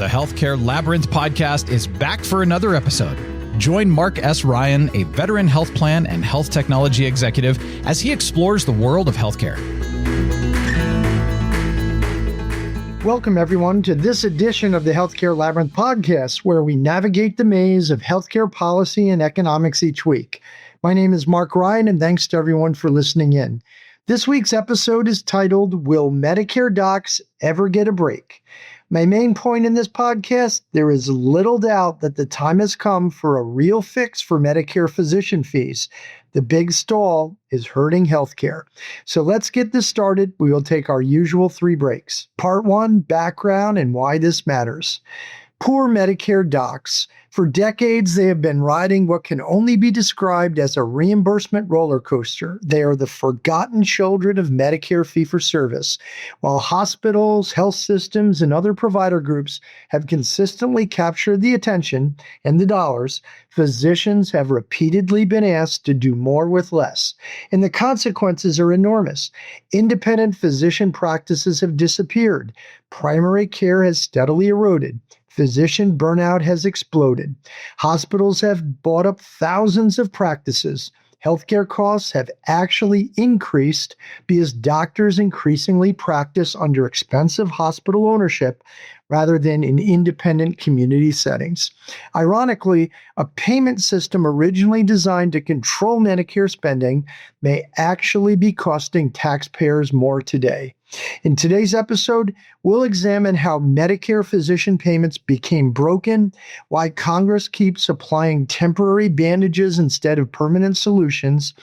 The Healthcare Labyrinth Podcast is back for another episode. Join Marc S. Ryan, a veteran health plan and health technology executive, as he explores the world of healthcare. Welcome, everyone, to this edition of the Healthcare Labyrinth Podcast, where we navigate the maze of healthcare policy and economics each week. My name is Marc Ryan, and thanks to everyone for listening in. This week's episode is titled, Will Medicare Docs Ever Get a Break? My main point in this podcast, there is little doubt that the time has come for a real fix for Medicare physician fees. The big stall is hurting healthcare. So let's get this started. We will take our usual 3 breaks. Part 1, background and why this matters. Poor Medicare docs. For decades, they have been riding what can only be described as a reimbursement roller coaster. They are the forgotten children of Medicare fee-for-service. While hospitals, health systems, and other provider groups have consistently captured the attention and the dollars, physicians have repeatedly been asked to do more with less. And the consequences are enormous. Independent physician practices have disappeared. Primary care has steadily eroded. Physician burnout has exploded. Hospitals have bought up thousands of practices. Healthcare costs have actually increased because doctors increasingly practice under expensive hospital ownership rather than in independent community settings. Ironically, a payment system originally designed to control Medicare spending may actually be costing taxpayers more today. In today's episode, we'll examine how Medicare physician payments became broken, why Congress keeps applying temporary bandages instead of permanent solutions,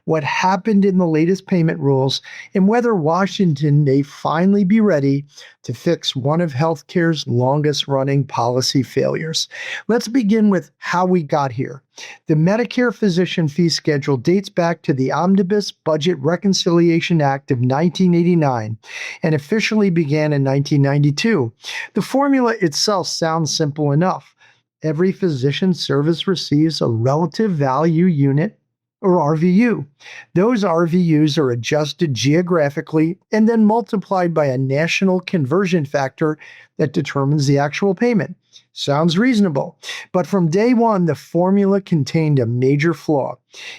what happened in the latest payment rules, and whether Washington may finally be ready to fix one of healthcare's longest-running policy failures. Let's begin with how we got here. The Medicare physician fee schedule dates back to the Omnibus Budget Reconciliation Act of 1989 and officially began in 1992. The formula itself sounds simple enough. Every physician service receives a relative value unit, or RVU. Those RVUs are adjusted geographically and then multiplied by a national conversion factor that determines the actual payment. Sounds reasonable, but from day one, the formula contained a major flaw.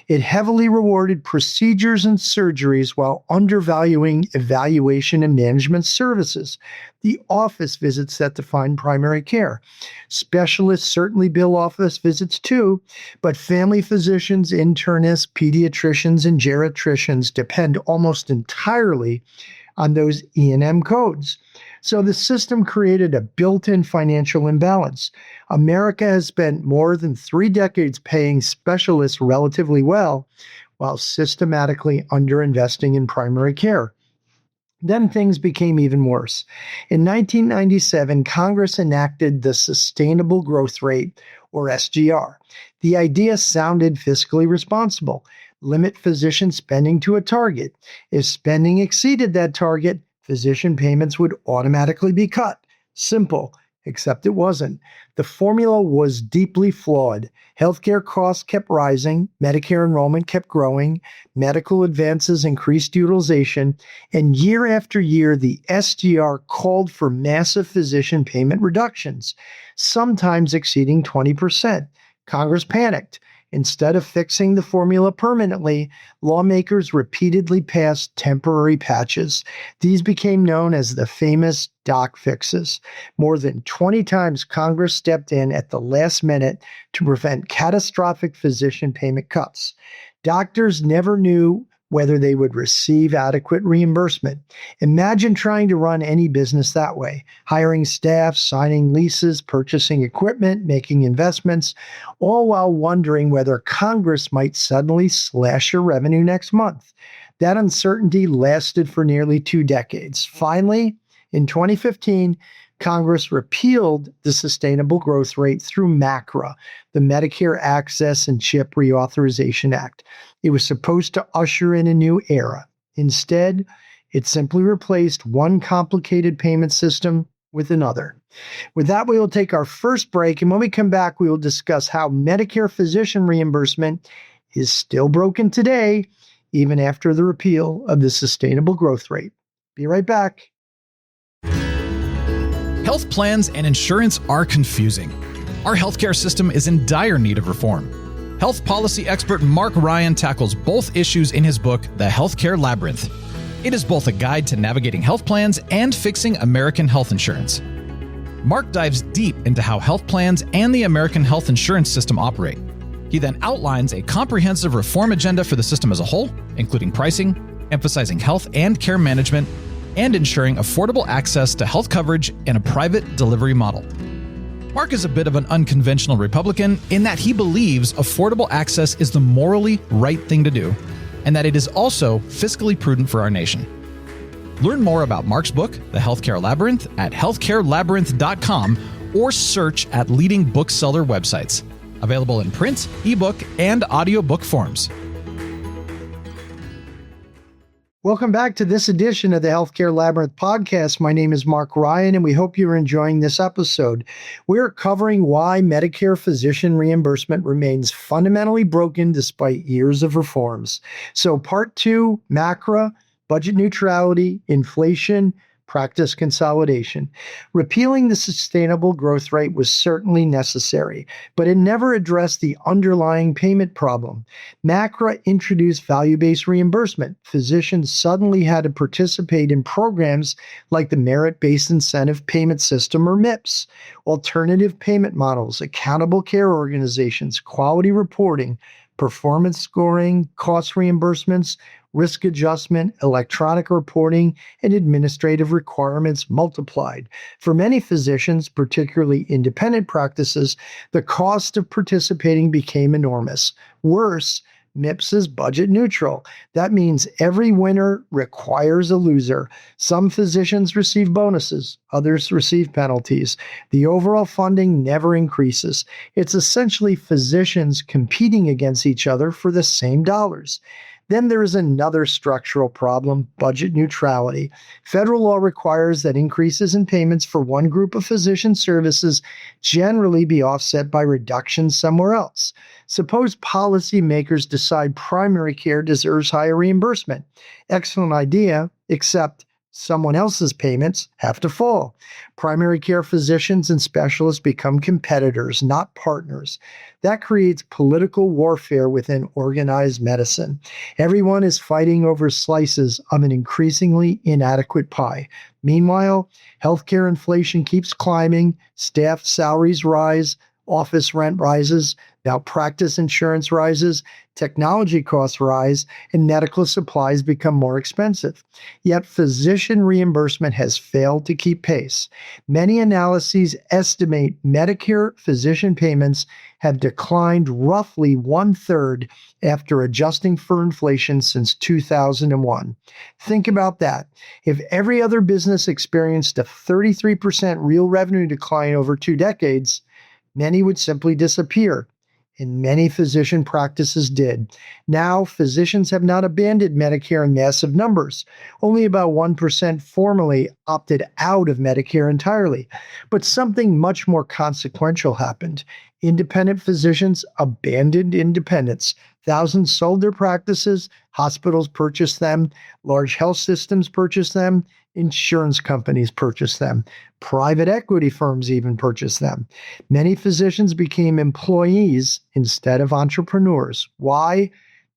It heavily rewarded procedures and surgeries while undervaluing evaluation and management services, the office visits that define primary care. Specialists certainly bill office visits too, but family physicians, internists, pediatricians, and geriatricians depend almost entirely on those E&M codes. So the system created a built-in financial imbalance. America has spent more than 3 decades paying specialists relatively well, while systematically underinvesting in primary care. Then things became even worse. In 1997, Congress enacted the Sustainable Growth Rate, or SGR. The idea sounded fiscally responsible. Limit physician spending to a target. If spending exceeded that target, physician payments would automatically be cut. Simple, except it wasn't. The formula was deeply flawed. Healthcare costs kept rising, Medicare enrollment kept growing, medical advances increased utilization, and year after year, the SGR called for massive physician payment reductions, sometimes exceeding 20%. Congress panicked. Instead of fixing the formula permanently, lawmakers repeatedly passed temporary patches. These became known as the famous doc fixes. More than 20 times Congress stepped in at the last minute to prevent catastrophic physician payment cuts. Doctors never knew whether they would receive adequate reimbursement. Imagine trying to run any business that way, hiring staff, signing leases, purchasing equipment, making investments, all while wondering whether Congress might suddenly slash your revenue next month. That uncertainty lasted for nearly 2 decades. Finally, in 2015, Congress repealed the Sustainable Growth Rate through MACRA, the Medicare Access and CHIP Reauthorization Act. It was supposed to usher in a new era. Instead, it simply replaced one complicated payment system with another. With that, we will take our first break, and when we come back, we will discuss how Medicare physician reimbursement is still broken today, even after the repeal of the Sustainable Growth Rate. Be right back. Health plans and insurance are confusing. Our healthcare system is in dire need of reform. Health policy expert Marc Ryan tackles both issues in his book, The Healthcare Labyrinth. It is both a guide to navigating health plans and fixing American health insurance. Marc dives deep into how health plans and the American health insurance system operate. He then outlines a comprehensive reform agenda for the system as a whole, including pricing, emphasizing health and care management, and ensuring affordable access to health coverage in a private delivery model. Marc is a bit of an unconventional Republican in that he believes affordable access is the morally right thing to do, and that it is also fiscally prudent for our nation. Learn more about Marc's book, The Healthcare Labyrinth, at healthcarelabyrinth.com or search at leading bookseller websites. Available in print, ebook, and audiobook forms. Welcome back to this edition of the Healthcare Labyrinth Podcast. My name is Marc Ryan, and we hope you're enjoying this episode. We're covering why Medicare physician reimbursement remains fundamentally broken despite years of reforms. So part 2, MACRA, budget neutrality, inflation, practice consolidation. Repealing the sustainable growth rate was certainly necessary, but it never addressed the underlying payment problem. MACRA introduced value-based reimbursement. Physicians suddenly had to participate in programs like the Merit-Based Incentive Payment System, or MIPS, alternative payment models, accountable care organizations, quality reporting, performance scoring, cost reimbursements, risk adjustment, electronic reporting, and administrative requirements multiplied. For many physicians, particularly independent practices, the cost of participating became enormous. Worse, MIPS is budget neutral. That means every winner requires a loser. Some physicians receive bonuses, others receive penalties. The overall funding never increases. It's essentially physicians competing against each other for the same dollars. Then there is another structural problem, budget neutrality. Federal law requires that increases in payments for one group of physician services generally be offset by reductions somewhere else. Suppose policymakers decide primary care deserves higher reimbursement. Excellent idea, except someone else's payments have to fall. Primary care physicians and specialists become competitors, not partners. That creates political warfare within organized medicine. Everyone is fighting over slices of an increasingly inadequate pie. Meanwhile, healthcare inflation keeps climbing, staff salaries rise, office rent rises, malpractice insurance rises, technology costs rise, and medical supplies become more expensive. Yet physician reimbursement has failed to keep pace. Many analyses estimate Medicare physician payments have declined roughly 1/3 after adjusting for inflation since 2001. Think about that. If every other business experienced a 33% real revenue decline over 2 decades, many would simply disappear, and many physician practices did. Now, physicians have not abandoned Medicare in massive numbers. Only about 1% formally opted out of Medicare entirely. But something much more consequential happened. Independent physicians abandoned independence. Thousands sold their practices, hospitals purchased them, large health systems purchased them, insurance companies purchased them, private equity firms even purchased them. Many physicians became employees instead of entrepreneurs. Why?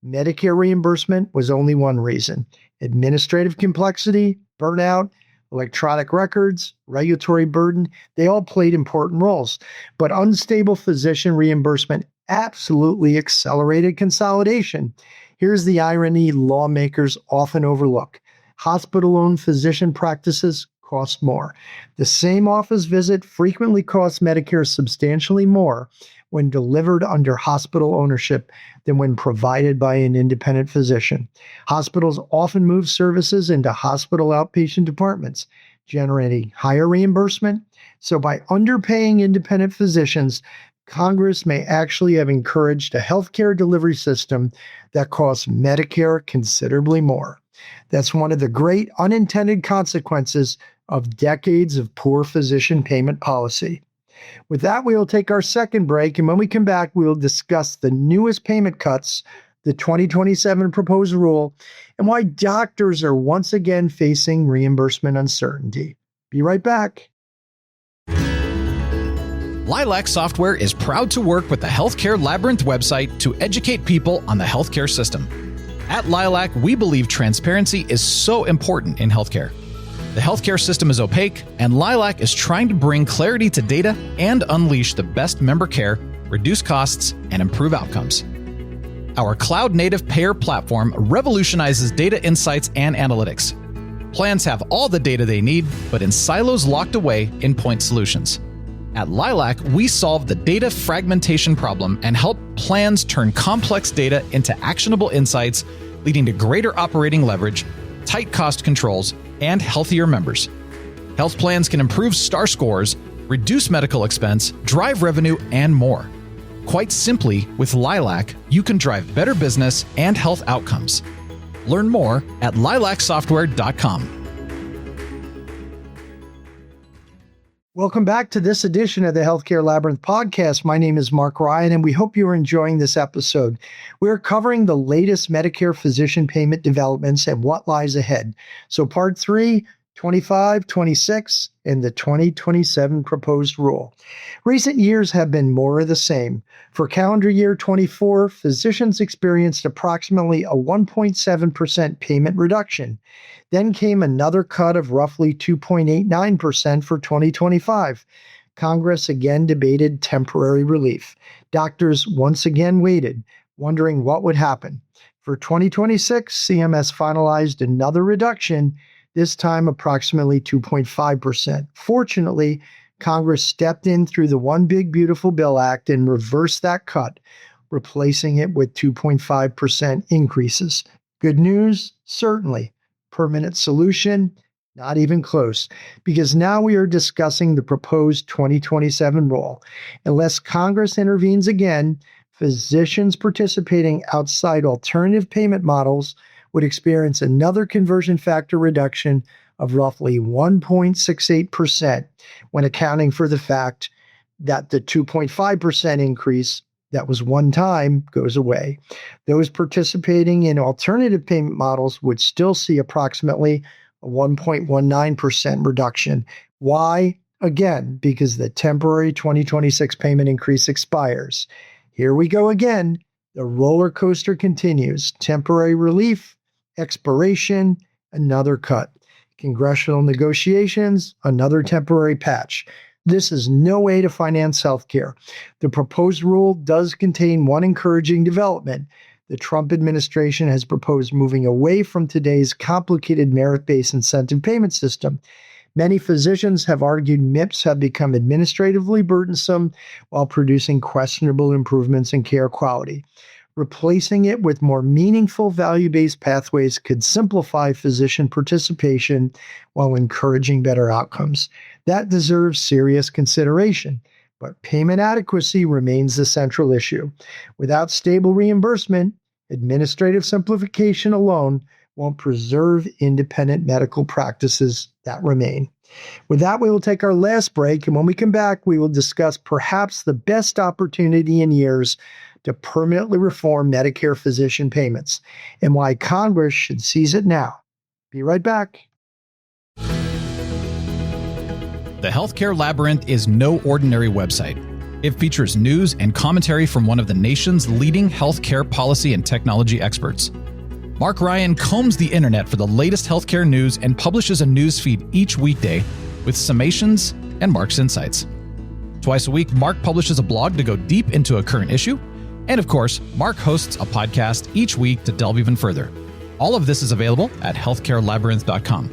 Medicare reimbursement was only one reason. Administrative complexity, burnout, electronic records, regulatory burden, they all played important roles. But unstable physician reimbursement absolutely accelerated consolidation. Here's the irony lawmakers often overlook. Hospital-owned physician practices cost more. The same office visit frequently costs Medicare substantially more when delivered under hospital ownership than when provided by an independent physician. Hospitals often move services into hospital outpatient departments, generating higher reimbursement. So by underpaying independent physicians, Congress may actually have encouraged a healthcare delivery system that costs Medicare considerably more. That's one of the great unintended consequences of decades of poor physician payment policy. With that, we will take our second break, and when we come back, we will discuss the newest payment cuts, the 2027 proposed rule, and why doctors are once again facing reimbursement uncertainty. Be right back. Lilac Software is proud to work with the Healthcare Labyrinth website to educate people on the healthcare system. At Lilac, we believe transparency is so important in healthcare. The healthcare system is opaque, and Lilac is trying to bring clarity to data and unleash the best member care, reduce costs, and improve outcomes. Our cloud-native payer platform revolutionizes data insights and analytics. Plans have all the data they need, but in silos locked away in point solutions. At Lilac, we solve the data fragmentation problem and help plans turn complex data into actionable insights, leading to greater operating leverage, tight cost controls, and healthier members. Health plans can improve STAR scores, reduce medical expense, drive revenue, and more. Quite simply, with Lilac, you can drive better business and health outcomes. Learn more at lilacsoftware.com. Welcome back to this edition of the Healthcare Labyrinth Podcast. My name is Marc Ryan, and we hope you are enjoying this episode. We're covering the latest Medicare physician payment developments and what lies ahead. So Part 3, 25, 26, and the 2027 proposed rule. Recent years have been more of the same. For calendar year 24, physicians experienced approximately a 1.7% payment reduction. Then came another cut of roughly 2.89% for 2025. Congress again debated temporary relief. Doctors once again waited, wondering what would happen. For 2026, CMS finalized another reduction, this time approximately 2.5%. Fortunately, Congress stepped in through the One Big Beautiful Bill Act and reversed that cut, replacing it with 2.5% increases. Good news? Certainly. Permanent solution? Not even close, because now we are discussing the proposed 2027 rule. Unless Congress intervenes again, physicians participating outside alternative payment models would experience another conversion factor reduction of roughly 1.68% when accounting for the fact that the 2.5% increase that was one time goes away. Those participating in alternative payment models would still see approximately a 1.19% reduction. Why? Again, because the temporary 2026 payment increase expires. Here we go again. The roller coaster continues. Temporary relief, expiration, another cut. Congressional negotiations, another temporary patch. This is no way to finance healthcare. The proposed rule does contain one encouraging development. The Trump administration has proposed moving away from today's complicated merit-based incentive payment system. Many physicians have argued MIPS have become administratively burdensome while producing questionable improvements in care quality. Replacing it with more meaningful value-based pathways could simplify physician participation while encouraging better outcomes. That deserves serious consideration, but payment adequacy remains the central issue. Without stable reimbursement, administrative simplification alone won't preserve independent medical practices that remain. With that, we will take our last break, and when we come back, we will discuss perhaps the best opportunity in years to permanently reform Medicare physician payments and why Congress should seize it now. Be right back. The Healthcare Labyrinth is no ordinary website. It features news and commentary from one of the nation's leading healthcare policy and technology experts. Marc Ryan combs the internet for the latest healthcare news and publishes a news feed each weekday with summations and Marc's insights. Twice a week, Marc publishes a blog to go deep into a current issue. And of course, Marc hosts a podcast each week to delve even further. All of this is available at healthcarelabyrinth.com.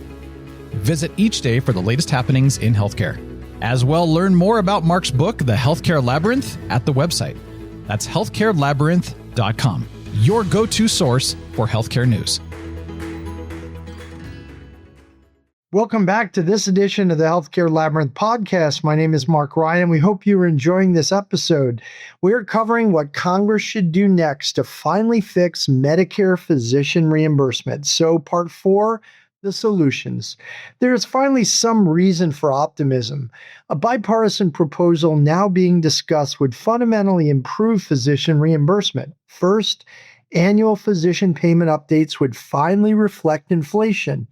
Visit each day for the latest happenings in healthcare. As well, learn more about Marc's book, The Healthcare Labyrinth, at the website. That's healthcarelabyrinth.com, your go-to source for healthcare news. Welcome back to this edition of the Healthcare Labyrinth Podcast. My name is Marc Ryan, and we hope you are enjoying this episode. We are covering what Congress should do next to finally fix Medicare physician reimbursement. So Part 4, the solutions. There is finally some reason for optimism. A bipartisan proposal now being discussed would fundamentally improve physician reimbursement. First, Annual physician payment updates would finally reflect inflation.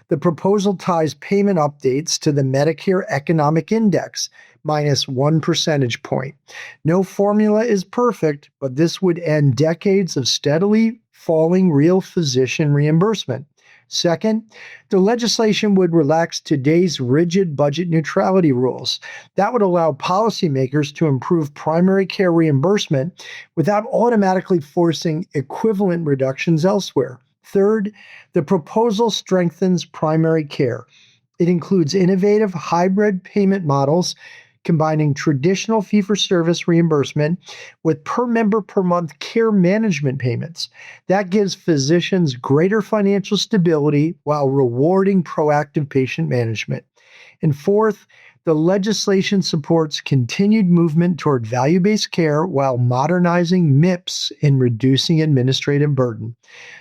The proposal ties payment updates to the Medicare Economic Index, minus 1 percentage point. No formula is perfect, but this would end decades of steadily falling real physician reimbursement. Second, the legislation would relax today's rigid budget neutrality rules. That would allow policymakers to improve primary care reimbursement without automatically forcing equivalent reductions elsewhere. Third, the proposal strengthens primary care. It includes innovative hybrid payment models combining traditional fee-for-service reimbursement with per-member per-month care management payments. That gives physicians greater financial stability while rewarding proactive patient management. And fourth, the legislation supports continued movement toward value-based care while modernizing MIPS and reducing administrative burden.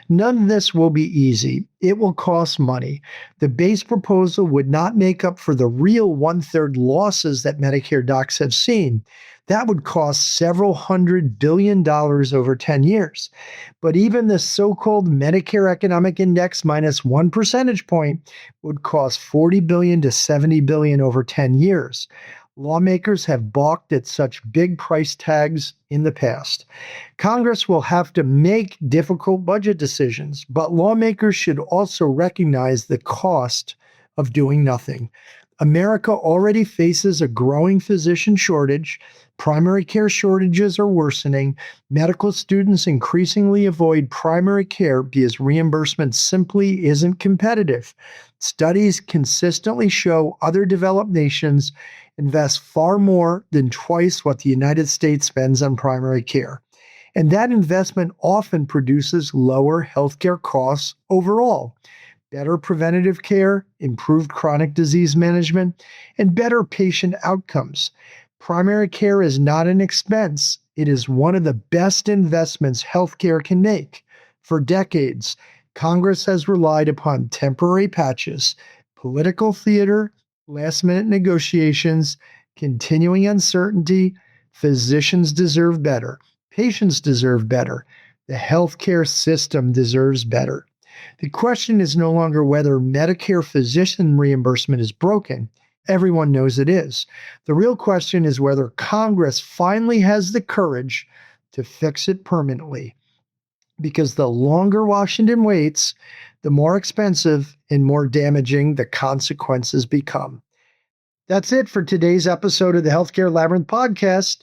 None of this will be easy. It will cost money. The base proposal would not make up for the real one-third losses that Medicare docs have seen. That would cost several $100 billion over 10 years. But even the so-called Medicare Economic Index minus 1 percentage point would cost $40 billion to $70 billion over 10 years. Lawmakers have balked at such big price tags in the past. Congress will have to make difficult budget decisions, but lawmakers should also recognize the cost of doing nothing. America already faces a growing physician shortage. Primary care shortages are worsening. Medical students increasingly avoid primary care because reimbursement simply isn't competitive. Studies consistently show other developed nations invest far more than twice what the United States spends on primary care. And that investment often produces lower healthcare costs overall. Better preventative care, improved chronic disease management, and better patient outcomes. Primary care is not an expense. It is one of the best investments healthcare can make. For decades, Congress has relied upon temporary patches, political theater, last-minute negotiations, continuing uncertainty. Physicians deserve better. Patients deserve better. The healthcare system deserves better. The question is no longer whether Medicare physician reimbursement is broken. Everyone knows it is. The real question is whether Congress finally has the courage to fix it permanently. Because the longer Washington waits, the more expensive and more damaging the consequences become. That's it for today's episode of the Healthcare Labyrinth Podcast.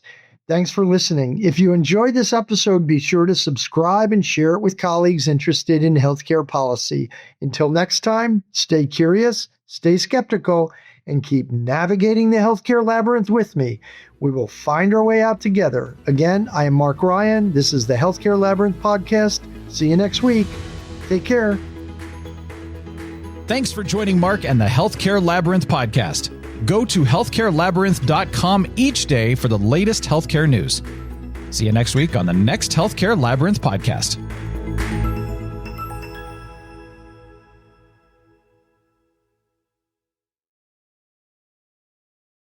Thanks for listening. If you enjoyed this episode, be sure to subscribe and share it with colleagues interested in healthcare policy. Until next time, stay curious, stay skeptical, and keep navigating the healthcare labyrinth with me. We will find our way out together. Again, I am Marc Ryan. This is the Healthcare Labyrinth Podcast. See you next week. Take care. Thanks for joining Marc and the Healthcare Labyrinth Podcast. Go to healthcarelabyrinth.com each day for the latest healthcare news. See you next week on the next Healthcare Labyrinth Podcast.